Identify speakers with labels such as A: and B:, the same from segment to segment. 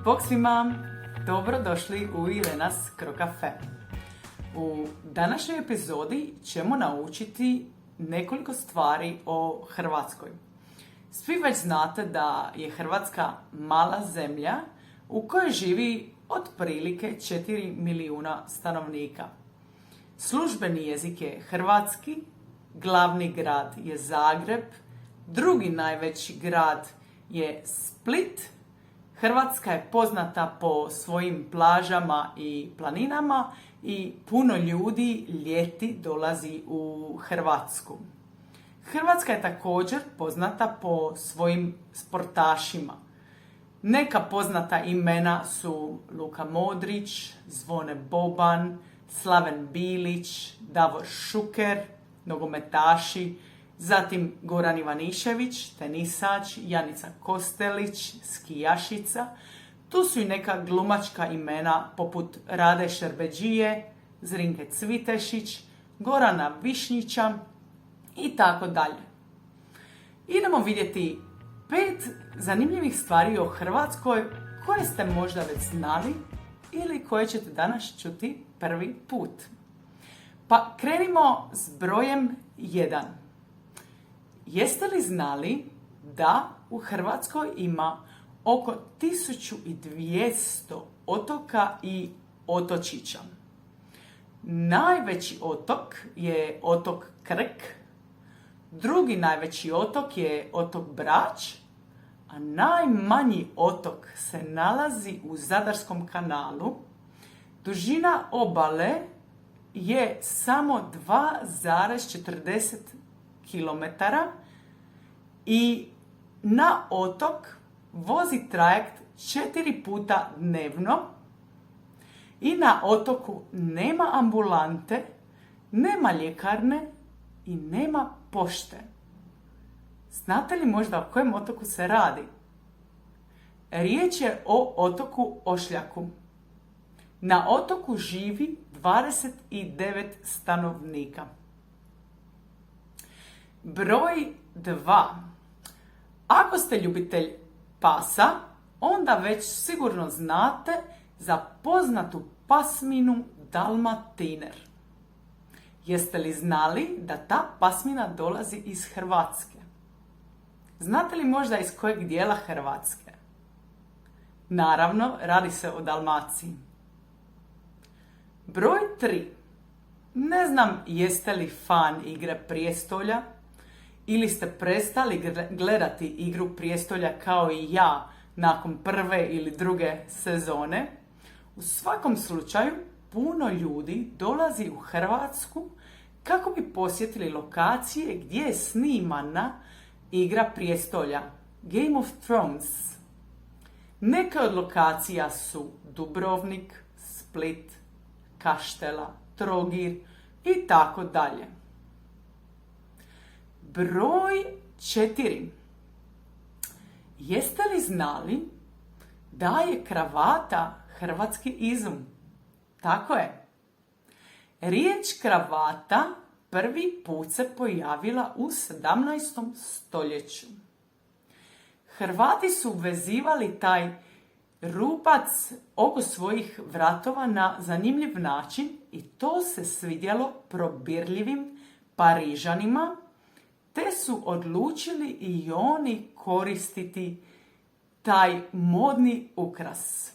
A: Bog svima, dobrodošli u Ilena's Cafe. U današnjoj epizodi ćemo naučiti nekoliko stvari o Hrvatskoj. Svi već znate da je Hrvatska mala zemlja u kojoj živi otprilike 4 milijuna stanovnika. Službeni jezik je hrvatski, glavni grad je Zagreb, drugi najveći grad je Split. Hrvatska je poznata po svojim plažama i planinama i puno ljudi ljeti dolazi u Hrvatsku. Hrvatska je također poznata po svojim sportašima. Neka poznata imena su Luka Modrić, Zvone Boban, Slaven Bilić, Davor Šuker, nogometaši, zatim Goran Ivanišević, tenisač, Janica Kostelić, skijašica. Tu su i neka glumačka imena poput Rade Šerbeđije, Zrinke Cvitešić, Gorana Višnjića i tako dalje. Idemo vidjeti 5 zanimljivih stvari o Hrvatskoj koje ste možda već znali ili koje ćete danas čuti prvi put. Pa krenimo s brojem 1. Jeste li znali da u Hrvatskoj ima oko 1200 otoka i otočića? Najveći otok je otok Krk, drugi najveći otok je otok Brač, a najmanji otok se nalazi u Zadarskom kanalu. Dužina obale je samo 2,40 km i na otok vozi trajekt 4 puta dnevno i na otoku nema ambulante, nema ljekarne i nema pošte. Znate li možda o kojem otoku se radi? Riječ je o otoku Ošljaku. Na otoku živi 29 stanovnika. Broj 2. Ako ste ljubitelj pasa, onda već sigurno znate za poznatu pasminu Dalmatiner. Jeste li znali da ta pasmina dolazi iz Hrvatske? Znate li možda iz kojeg dijela Hrvatske? Naravno, radi se o Dalmaciji. Broj 3. Ne znam jeste li fan Igre prijestolja ili ste prestali gledati Igru prijestolja kao i ja nakon prve ili druge sezone. U svakom slučaju, puno ljudi dolazi u Hrvatsku kako bi posjetili lokacije gdje je snimana Igra prijestolja, Game of Thrones. Neke od lokacija su Dubrovnik, Split, Kaštela, Trogir i tako dalje. Broj 4. Jeste li znali da je kravata hrvatski izum? Tako je. Riječ kravata prvi put se pojavila u 17. stoljeću. Hrvati su vezivali taj rupac oko svojih vratova na zanimljiv način i to se svidjelo probirljivim Parižanima, te su odlučili i oni koristiti taj modni ukras.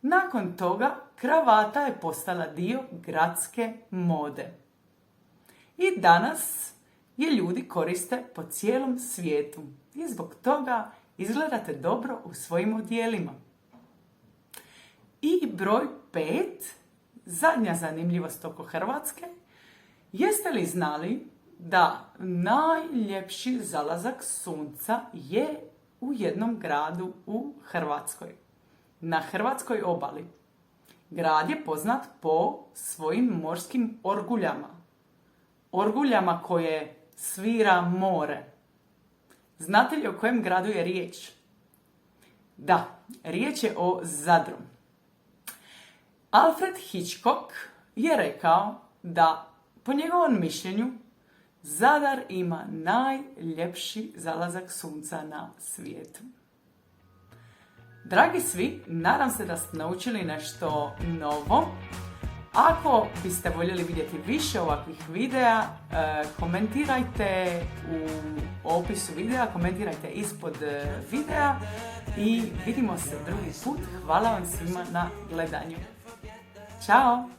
A: Nakon toga kravata je postala dio gradske mode. I danas je ljudi koriste po cijelom svijetu i zbog toga izgledate dobro u svojim odjelima. I broj 5, zadnja zanimljivost oko Hrvatske. Jeste li znali da najljepši zalazak sunca je u jednom gradu u Hrvatskoj? Na hrvatskoj obali. Grad je poznat po svojim morskim orguljama. Orguljama koje svira more. Znate li o kojem gradu je riječ? Da, riječ je o Zadru. Alfred Hitchcock je rekao da, po njegovom mišljenju, Zadar ima najljepši zalazak sunca na svijetu. Dragi svi, nadam se da ste naučili nešto novo. Ako biste voljeli vidjeti više ovakvih videa, komentirajte u opisu videa, komentirajte ispod videa i vidimo se drugi put. Hvala vam svima na gledanju. Ćao!